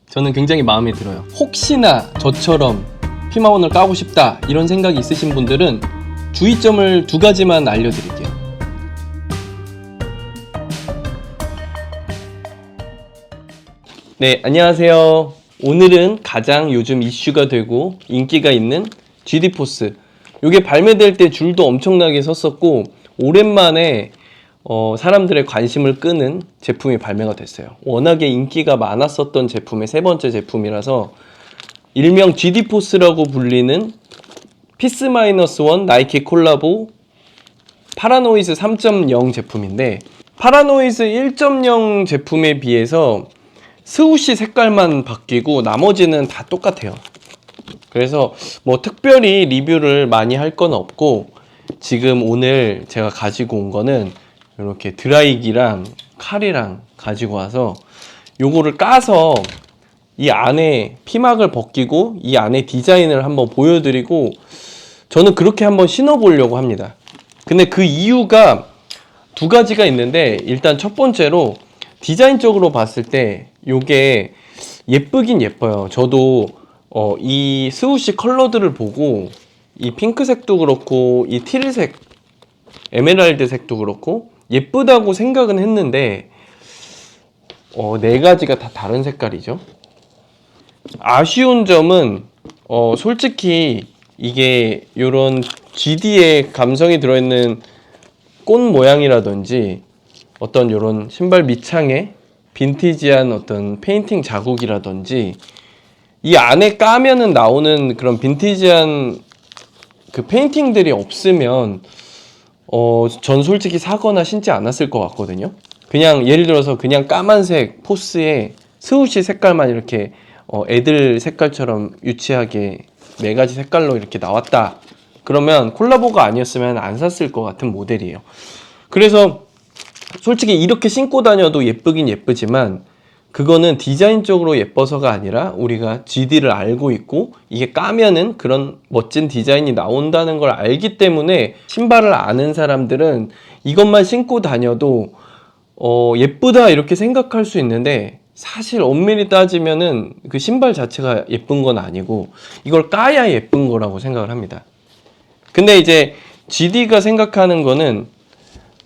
저는 굉장히 마음에 들어요. 혹시나 저처럼 피마원을 까고 싶다 이런 생각이 있으신 분들은 주의점을 두 가지만 알려드릴게요. 네, 안녕하세요. 오늘은 가장 요즘 이슈가 되고 인기가 있는 GD포스, 이게 발매될 때 줄도 엄청나게 섰었고 오랜만에 사람들의 관심을 끄는 제품이 발매가 됐어요. 워낙에 인기가 많았었던 제품의 세 번째 제품이라서 일명 GD포스라고 불리는 피스-1 나이키 콜라보 파라노이즈 3.0 제품인데, 파라노이즈 1.0 제품에 비해서 스우시 색깔만 바뀌고 나머지는 다 똑같아요. 그래서 뭐 특별히 리뷰를 많이 할 건 없고, 지금 오늘 제가 가지고 온 거는 이렇게 드라이기랑 칼이랑 가지고 와서 요거를 까서 이 안에 피막을 벗기고 이 안에 디자인을 한번 보여드리고, 저는 그렇게 한번 신어보려고 합니다. 근데 그 이유가 두 가지가 있는데, 일단 첫 번째로 디자인적으로 봤을 때 요게 예쁘긴 예뻐요. 저도 이 스우시 컬러들을 보고 이 핑크색도 그렇고 이 티리색, 에메랄드 색도 그렇고 예쁘다고 생각은 했는데 네 가지가 다 다른 색깔이죠. 아쉬운 점은 솔직히 이게 요런 GD의 감성이 들어있는 꽃 모양이라든지 어떤 요런 신발 밑창에 빈티지한 어떤 페인팅 자국이라든지 이 안에 까면은 나오는 그런 빈티지한 그 페인팅들이 없으면 전 솔직히 사거나 신지 않았을 것 같거든요. 그냥 예를 들어서 그냥 까만색 포스에 스우시 색깔만 이렇게 애들 색깔처럼 유치하게 네 가지 색깔로 이렇게 나왔다 그러면 콜라보가 아니었으면 안 샀을 것 같은 모델이에요. 그래서 솔직히 이렇게 신고 다녀도 예쁘긴 예쁘지만 그거는 디자인적으로 예뻐서가 아니라 우리가 GD를 알고 있고 이게 까면은 그런 멋진 디자인이 나온다는 걸 알기 때문에, 신발을 아는 사람들은 이것만 신고 다녀도 예쁘다 이렇게 생각할 수 있는데, 사실 엄밀히 따지면은 그 신발 자체가 예쁜 건 아니고 이걸 까야 예쁜 거라고 생각을 합니다. 근데 이제 GD가 생각하는 거는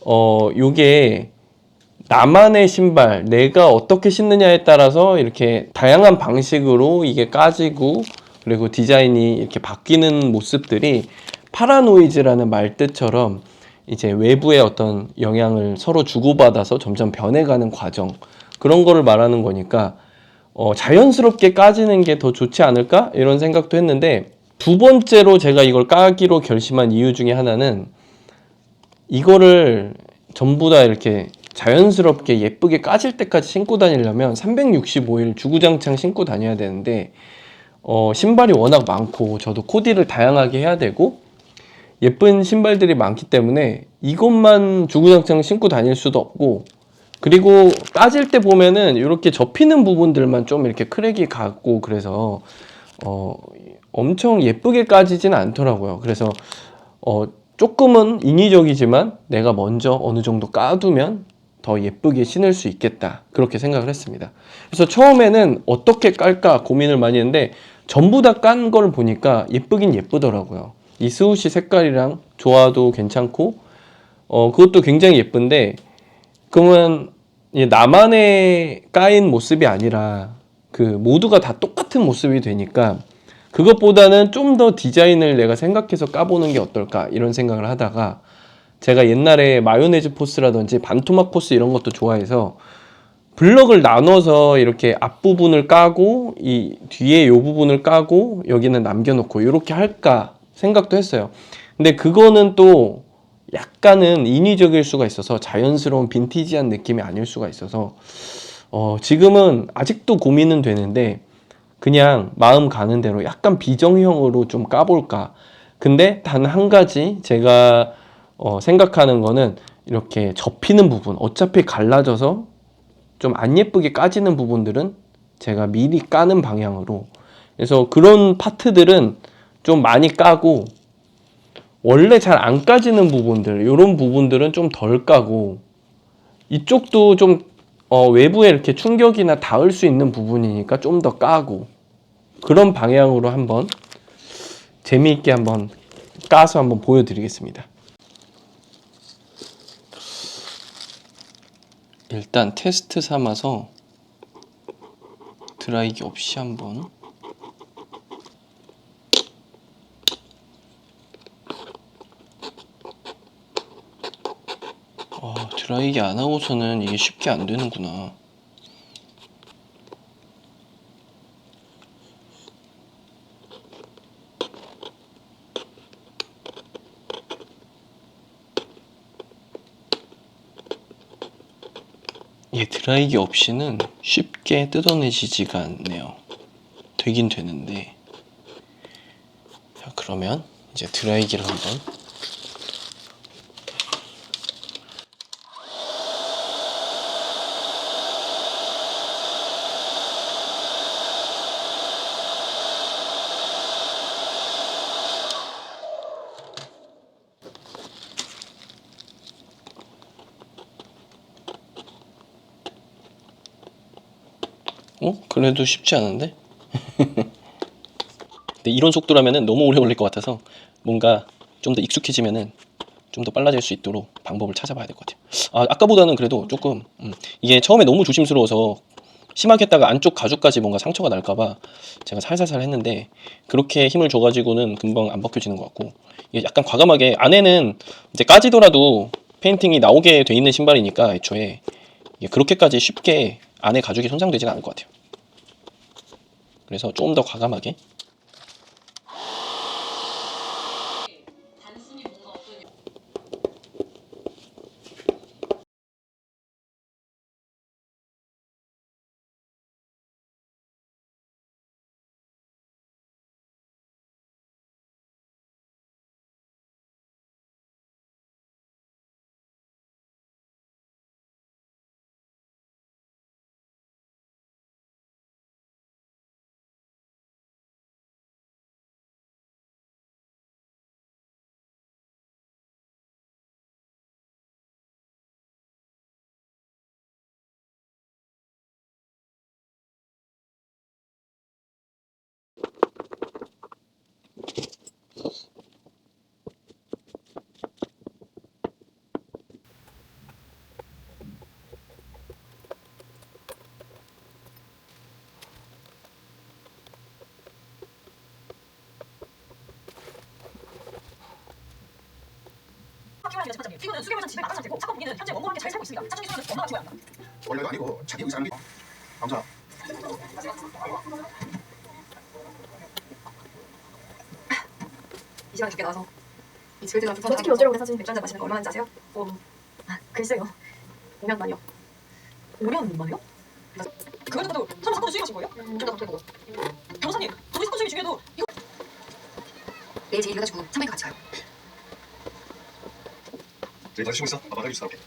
요게 나만의 신발, 내가 어떻게 신느냐에 따라서 이렇게 다양한 방식으로 이게 까지고 그리고 디자인이 이렇게 바뀌는 모습들이 파라노이즈라는 말 뜻처럼 이제 외부의 어떤 영향을 서로 주고받아서 점점 변해가는 과정, 그런 거를 말하는 거니까 자연스럽게 까지는 게 더 좋지 않을까? 이런 생각도 했는데, 두 번째로 제가 이걸 까기로 결심한 이유 중에 하나는 이거를 전부 다 이렇게 자연스럽게 예쁘게 까질 때까지 신고 다니려면 365일 주구장창 신고 다녀야 되는데 신발이 워낙 많고 저도 코디를 다양하게 해야 되고 예쁜 신발들이 많기 때문에 이것만 주구장창 신고 다닐 수도 없고, 그리고 까질 때 보면은 이렇게 접히는 부분들만 좀 이렇게 크랙이 가고 그래서 엄청 예쁘게 까지진 않더라고요. 그래서 조금은 인위적이지만 내가 먼저 어느 정도 까두면 더 예쁘게 신을 수 있겠다, 그렇게 생각을 했습니다. 그래서 처음에는 어떻게 깔까 고민을 많이 했는데 전부 다 깐 걸 보니까 예쁘긴 예쁘더라고요. 이 스우시 색깔이랑 조화도 괜찮고 그것도 굉장히 예쁜데, 그러면 나만의 까인 모습이 아니라 그 모두가 다 똑같은 모습이 되니까 그것보다는 좀 더 디자인을 내가 생각해서 까보는 게 어떨까 이런 생각을 하다가, 제가 옛날에 마요네즈 포스라든지 반토막 포스 이런 것도 좋아해서 블럭을 나눠서 이렇게 앞부분을 까고 이 뒤에 이 부분을 까고 여기는 남겨놓고 이렇게 할까 생각도 했어요. 근데 그거는 또 약간은 인위적일 수가 있어서 자연스러운 빈티지한 느낌이 아닐 수가 있어서 지금은 아직도 고민은 되는데 그냥 마음 가는 대로 약간 비정형으로 좀 까볼까. 근데 단 한 가지 제가 생각하는 거는 이렇게 접히는 부분, 어차피 갈라져서 좀 안 예쁘게 까지는 부분들은 제가 미리 까는 방향으로, 그래서 그런 파트들은 좀 많이 까고 원래 잘 안 까지는 부분들, 이런 부분들은 좀 덜 까고, 이쪽도 좀 외부에 이렇게 충격이나 닿을 수 있는 부분이니까 좀 더 까고 그런 방향으로 한번 재미있게 한번 까서 한번 보여드리겠습니다. 일단 테스트 삼아서 드라이기 없이 한번 드라이기 안 하고서는 이게 쉽게 안 되는구나. 이게 드라이기 없이는 쉽게 뜯어내지지가 않네요. 되긴 되는데. 자, 그러면 이제 드라이기를 한번 그래도 쉽지 않은데? 근데 이런 속도라면 너무 오래 걸릴 것 같아서 뭔가 좀 더 익숙해지면은 좀 더 빨라질 수 있도록 방법을 찾아봐야 될 것 같아요. 아까보다는 그래도 조금 이게 처음에 너무 조심스러워서 심하게 했다가 안쪽 가죽까지 뭔가 상처가 날까봐 제가 살살살 했는데 그렇게 힘을 줘가지고는 금방 안 벗겨지는 것 같고 이게 약간 과감하게 안에는 이제 까지더라도 페인팅이 나오게 돼 있는 신발이니까 애초에 이게 그렇게까지 쉽게 안에 가죽이 손상되지는 않을 것 같아요. 그래서 조금 더 과감하게 피부는 수개월전 집에 나간 상태고 착한 본인은 현재 원고와 함께 잘 살고 있습니다. 사춘기 수술은 엄마가 키워야 합니다. 원래도 아니고 자기 의사는 감사. 이 시간에 죽게 나와서 이 질들과 불편함 솔직히 어쩌려고 사진 맥주 한잔 마시는 거 얼마나 아세요? 글쎄요. 5년 만이요. 5년 만에요? 그걸 듣고도 설마 사건을 수임하신 거예요? 좀더 검토해보고. 변호사님, 저희 사건 수임 중에도 이거 내일 제 일 해가지고 산부인과 같이 가요. 저희 다시 쉬고 있어. 아빠 해주스 나올게.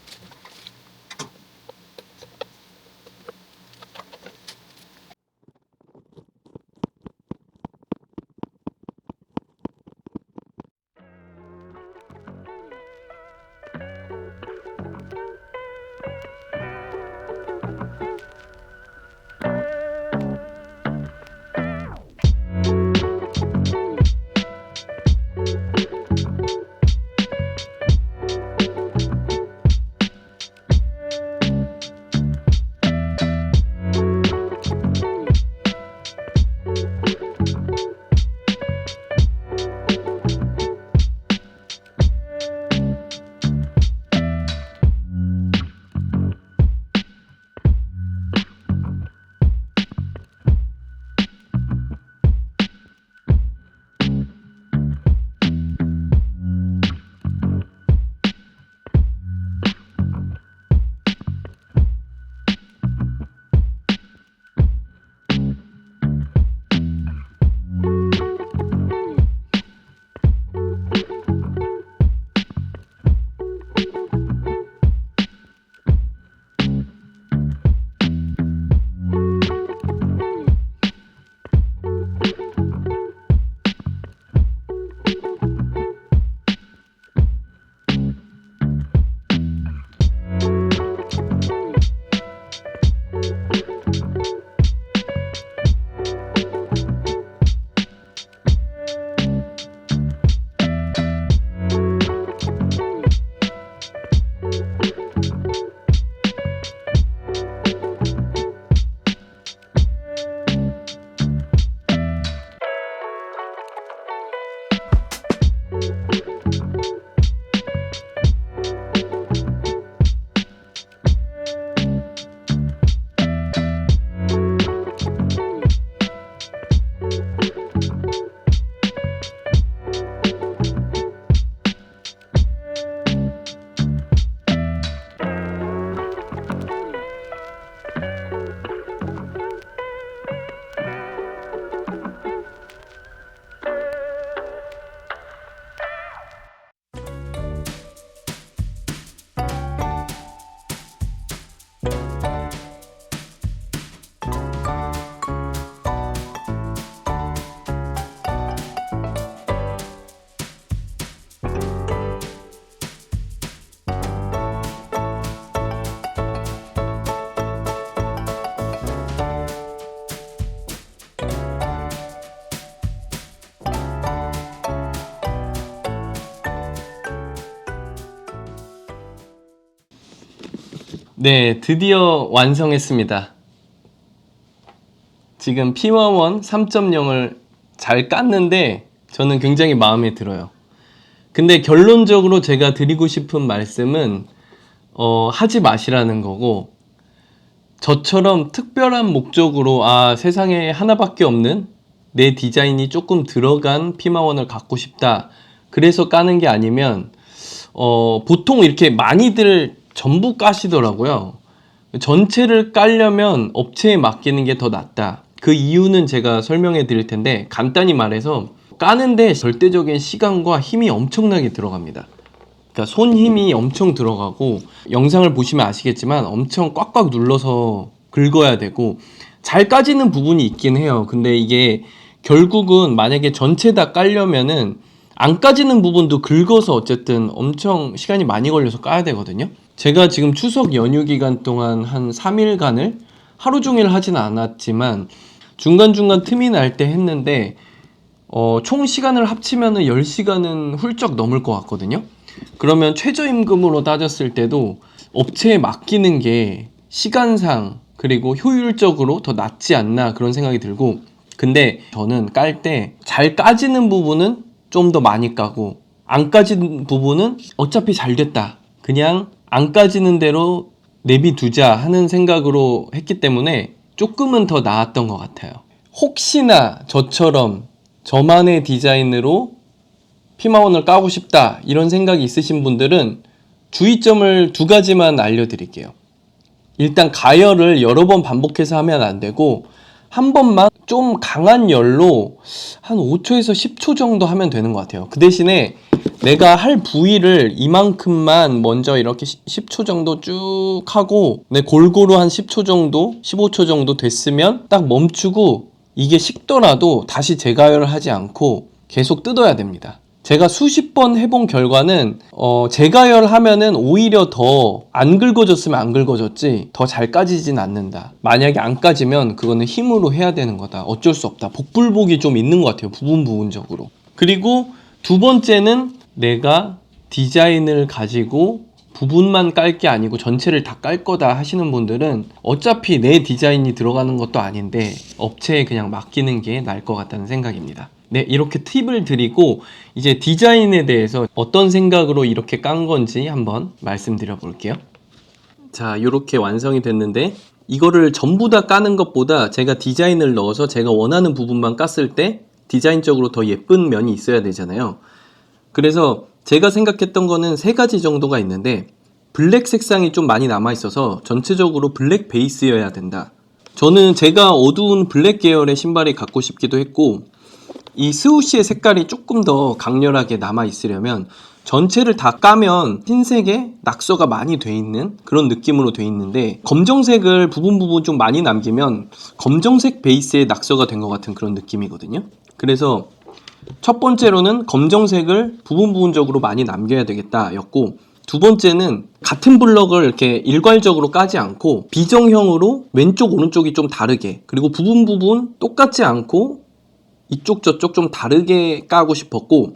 네, 드디어 완성했습니다. 지금 피마원 3.0을 잘 깠는데 저는 굉장히 마음에 들어요. 근데 결론적으로 제가 드리고 싶은 말씀은 하지 마시라는 거고, 저처럼 특별한 목적으로 세상에 하나밖에 없는 내 디자인이 조금 들어간 피마원을 갖고 싶다, 그래서 까는 게 아니면 보통 이렇게 많이들 전부 까시더라고요. 전체를 깔려면 업체에 맡기는 게 더 낫다. 그 이유는 제가 설명해 드릴 텐데, 간단히 말해서 까는데 절대적인 시간과 힘이 엄청나게 들어갑니다. 그러니까 손 힘이 엄청 들어가고, 영상을 보시면 아시겠지만 엄청 꽉꽉 눌러서 긁어야 되고, 잘 까지는 부분이 있긴 해요. 근데 이게 결국은 만약에 전체 다 깔려면은 안 까지는 부분도 긁어서 어쨌든 엄청 시간이 많이 걸려서 까야 되거든요. 제가 지금 추석 연휴 기간 동안 한 3일간을 하루 종일 하진 않았지만 중간중간 틈이 날 때 했는데, 총 시간을 합치면은 10시간은 훌쩍 넘을 것 같거든요. 그러면 최저임금으로 따졌을 때도 업체에 맡기는 게 시간상 그리고 효율적으로 더 낫지 않나, 그런 생각이 들고, 근데 저는 깔 때 잘 까지는 부분은 좀 더 많이 까고, 안 까지는 부분은 어차피 잘 됐다, 그냥 안 까지는 대로 내비두자 하는 생각으로 했기 때문에 조금은 더 나았던 것 같아요. 혹시나 저처럼 저만의 디자인으로 피마원을 까고 싶다 이런 생각이 있으신 분들은 주의점을 2가지만 알려드릴게요. 일단 가열을 여러 번 반복해서 하면 안 되고, 한 번만 좀 강한 열로 한 5초에서 10초 정도 하면 되는 것 같아요. 그 대신에 내가 할 부위를 이만큼만 먼저 이렇게 10초 정도 쭉 하고, 골고루 한 10초 정도 15초 정도 됐으면 딱 멈추고, 이게 식더라도 다시 재가열을 하지 않고 계속 뜯어야 됩니다. 제가 수십 번 해본 결과는 재가열하면은 오히려 더 안 긁어졌으면 안 긁어졌지 더 잘 까지진 않는다. 만약에 안 까지면 그거는 힘으로 해야 되는 거다. 어쩔 수 없다. 복불복이 좀 있는 것 같아요. 부분적으로. 그리고 2번째는 내가 디자인을 가지고 부분만 깔 게 아니고 전체를 다 깔 거다 하시는 분들은 어차피 내 디자인이 들어가는 것도 아닌데 업체에 그냥 맡기는 게 나을 것 같다는 생각입니다. 네, 이렇게 팁을 드리고 이제 디자인에 대해서 어떤 생각으로 이렇게 깐 건지 한번 말씀드려 볼게요. 자, 이렇게 완성이 됐는데, 이거를 전부 다 까는 것보다 제가 디자인을 넣어서 제가 원하는 부분만 깠을 때 디자인적으로 더 예쁜 면이 있어야 되잖아요. 그래서 제가 생각했던 거는 3가지 정도가 있는데, 블랙 색상이 좀 많이 남아 있어서 전체적으로 블랙 베이스여야 된다. 저는 제가 어두운 블랙 계열의 신발이 갖고 싶기도 했고, 이 스우시의 색깔이 조금 더 강렬하게 남아 있으려면 전체를 다 까면 흰색에 낙서가 많이 돼 있는 그런 느낌으로 돼 있는데, 검정색을 부분 좀 많이 남기면 검정색 베이스의 낙서가 된 것 같은 그런 느낌이거든요. 그래서 첫 번째로는 검정색을 부분적으로 많이 남겨야 되겠다 였고, 2번째는 같은 블럭을 이렇게 일괄적으로 까지 않고 비정형으로 왼쪽 오른쪽이 좀 다르게, 그리고 부분 똑같지 않고 이쪽 저쪽 좀 다르게 까고 싶었고,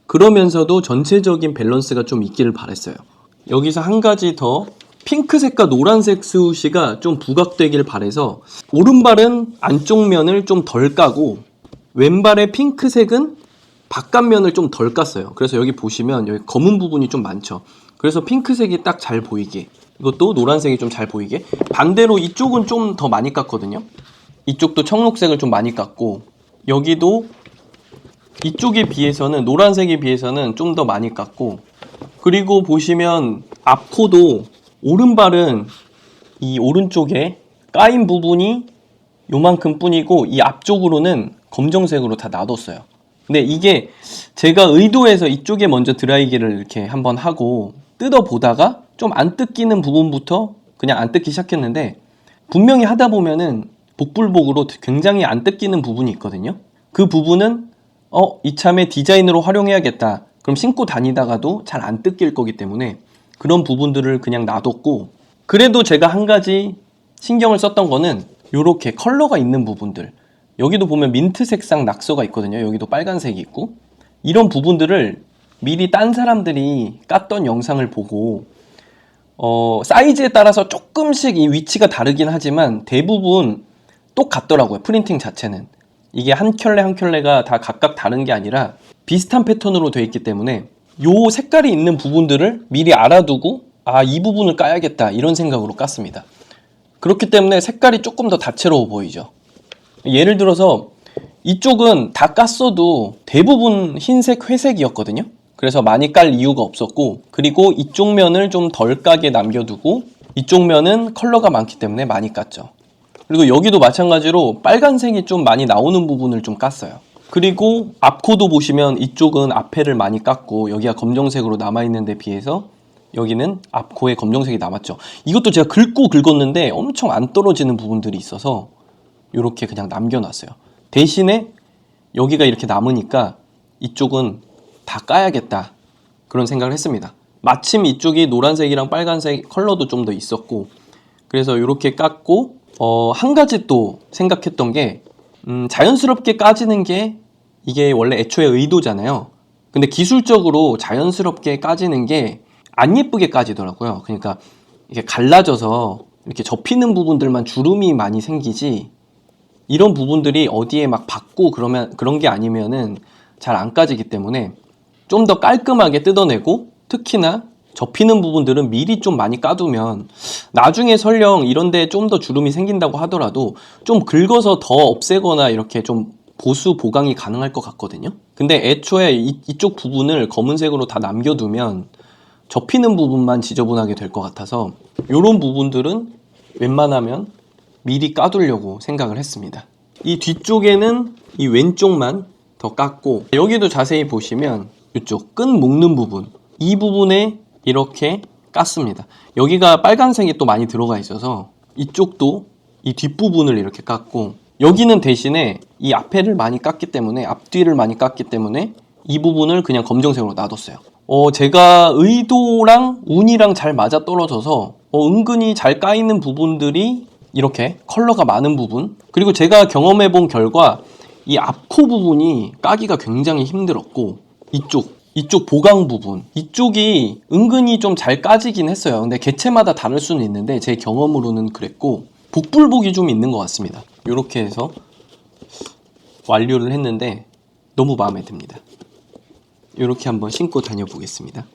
그러면서도 전체적인 밸런스가 좀 있기를 바랬어요. 여기서 한 가지 더, 핑크색과 노란색 스우시가 좀 부각되길 바래서 오른발은 안쪽 면을 좀 덜 까고 왼발의 핑크색은 바깥면을 좀 덜 깠어요. 그래서 여기 보시면 여기 검은 부분이 좀 많죠. 그래서 핑크색이 딱 잘 보이게, 이것도 노란색이 좀 잘 보이게. 반대로 이쪽은 좀 더 많이 깠거든요. 이쪽도 청록색을 좀 많이 깠고, 여기도 이쪽에 비해서는, 노란색에 비해서는 좀 더 많이 깠고, 그리고 보시면 앞코도 오른발은 이 오른쪽에 까인 부분이 요만큼 뿐이고 이 앞쪽으로는 검정색으로 다 놔뒀어요. 근데 이게 제가 의도해서 이쪽에 먼저 드라이기를 이렇게 한번 하고 뜯어보다가 좀 안 뜯기는 부분부터 그냥 안 뜯기 시작했는데, 분명히 하다 보면은 복불복으로 굉장히 안 뜯기는 부분이 있거든요. 그 부분은 이참에 디자인으로 활용해야겠다. 그럼 신고 다니다가도 잘 안 뜯길 거기 때문에 그런 부분들을 그냥 놔뒀고, 그래도 제가 한 가지 신경을 썼던 거는 요렇게 컬러가 있는 부분들, 여기도 보면 민트 색상 낙서가 있거든요. 여기도 빨간색이 있고, 이런 부분들을 미리 딴 사람들이 깠던 영상을 보고 사이즈에 따라서 조금씩 이 위치가 다르긴 하지만 대부분 똑같더라고요. 프린팅 자체는. 이게 한 켤레 한 켤레가 다 각각 다른 게 아니라 비슷한 패턴으로 되어 있기 때문에 요 색깔이 있는 부분들을 미리 알아두고 이 부분을 까야겠다 이런 생각으로 깠습니다. 그렇기 때문에 색깔이 조금 더 다채로워 보이죠. 예를 들어서 이쪽은 다 깠어도 대부분 흰색, 회색이었거든요. 그래서 많이 깔 이유가 없었고, 그리고 이쪽 면을 좀 덜 까게 남겨두고 이쪽 면은 컬러가 많기 때문에 많이 깠죠. 그리고 여기도 마찬가지로 빨간색이 좀 많이 나오는 부분을 좀 깠어요. 그리고 앞코도 보시면 이쪽은 앞에를 많이 깠고 여기가 검정색으로 남아있는 데 비해서 여기는 앞코에 검정색이 남았죠. 이것도 제가 긁고 긁었는데 엄청 안 떨어지는 부분들이 있어서 이렇게 그냥 남겨놨어요. 대신에 여기가 이렇게 남으니까 이쪽은 다 까야겠다 그런 생각을 했습니다. 마침 이쪽이 노란색이랑 빨간색 컬러도 좀 더 있었고, 그래서 이렇게 깠고, 한 가지 또 생각했던 게 자연스럽게 까지는 게 이게 원래 애초에 의도잖아요. 근데 기술적으로 자연스럽게 까지는 게 안 예쁘게 까지더라고요. 그러니까 이게 갈라져서 이렇게 접히는 부분들만 주름이 많이 생기지, 이런 부분들이 어디에 막 박고 그런 게 아니면은 잘 안 까지기 때문에 좀 더 깔끔하게 뜯어내고, 특히나 접히는 부분들은 미리 좀 많이 까두면 나중에 설령 이런데 좀 더 주름이 생긴다고 하더라도 좀 긁어서 더 없애거나 이렇게 좀 보수 보강이 가능할 것 같거든요. 근데 애초에 이쪽 부분을 검은색으로 다 남겨두면 접히는 부분만 지저분하게 될 것 같아서 이런 부분들은 웬만하면 미리 까두려고 생각을 했습니다. 이 뒤쪽에는 이 왼쪽만 더 깠고, 여기도 자세히 보시면 이쪽 끈 묶는 부분, 이 부분에 이렇게 깠습니다. 여기가 빨간색이 또 많이 들어가 있어서 이쪽도 이 뒷부분을 이렇게 깠고, 여기는 대신에 이 앞에를 많이 깠기 때문에, 앞뒤를 많이 깠기 때문에 이 부분을 그냥 검정색으로 놔뒀어요. 제가 의도랑 운이랑 잘 맞아 떨어져서 은근히 잘 까이는 부분들이 이렇게 컬러가 많은 부분, 그리고 제가 경험해 본 결과 이 앞코 부분이 까기가 굉장히 힘들었고, 이쪽 보강 부분, 이쪽이 은근히 좀 잘 까지긴 했어요. 근데 개체마다 다를 수는 있는데 제 경험으로는 그랬고, 복불복이 좀 있는 것 같습니다. 이렇게 해서 완료를 했는데 너무 마음에 듭니다. 이렇게 한번 신고 다녀보겠습니다.